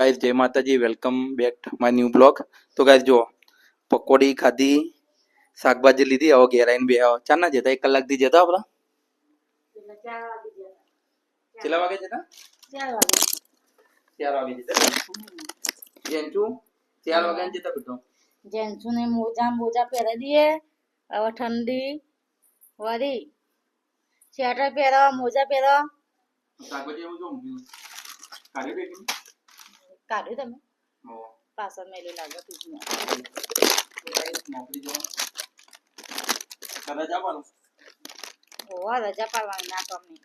Guys जय माता जी welcome back to my new blog. तो गाइस जो पकोड़ी खाधी શાકભાજી લીધી હવે ઘેર આવીને બે ચાર ના જતા 1 કલાક થી જતા આપડા કેટલા વાગે જતા 4 વાગે જતા જેન્ચુ 4 વાગે જતા બેટો જેન્ચુ ને મોજા પહેરાવી દઈએ હવે ઠંડી વળી સ્વેટર પહેરો મોજા પહેરો શાકભાજી એવું જો કાઢી દે કાઢ્યું તમે હો પાછળ મેલી લાગે ફ્રીજમાં નોકરી જવાનું રજા પાડો હોવા રજા પાડવાની ના તમને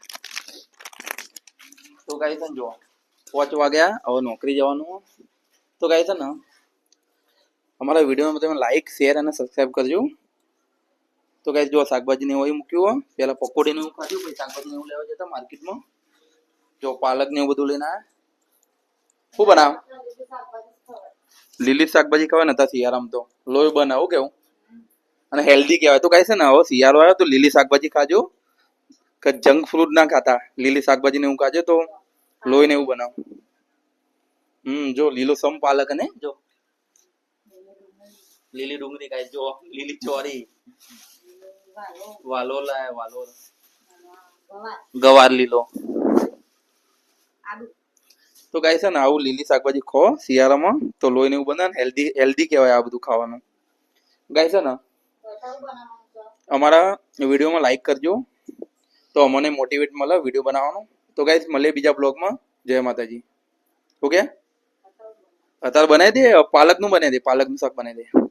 તો ગાઈસ જો 5 વાગ્યા હવે નોકરી જવાનું તો ગાઈસ ને અમારા વિડિયોમાં તમે લાઈક શેર અને સબસ્ક્રાઇબ કરજો। તો ગાઈસ જો શાકભાજી ને એવું મૂક્યું પહેલા પકોડી ને એવું ખાધું પછી શાકભાજી ને એવું લેવા જતા માર્કેટમાં જો પાલક ને એવું બધું લઈને આયા શું બનાવ લીલી શાકભાજી ખવાય ને તા શિયાળામાં તો લોહી બનાવું કેવું અને હેલ્ધી કહેવાય તો ગાઈસ ને હવે શિયાળો આવ્યો તો લીલી શાકભાજી ખાજો કે જંક ફ્રૂટ ના ખાતા લીલી શાકભાજી ને એવું ખાજો તો લોહી ને એવું બનાવ જો લીલો સમ પાલક ને જો લીલી ડુંગળી ગાઈસ જો લીલી ચોરી વાલોલા વાલોર ગવાર લીલો તો ગાઈસ ને આવું લીલી શાકભાજી ખો શિયાળામાં તો લોહી ને એવું બને ને હેલ્ધી કહેવાય આ બધું ખાવાનું ગાઈસ ને અમારા વિડીયોમાં લાઈક કરજો તો અમને મોટિવેટ મળે વિડીયો બનાવવાનું તો ગાઈસ મળે બીજા બ્લોગમાં જય માતાજી ઓકે અત્યારે બનાવી દે પાલકનું બનાવી દે પાલકનું શાક બનાવી દે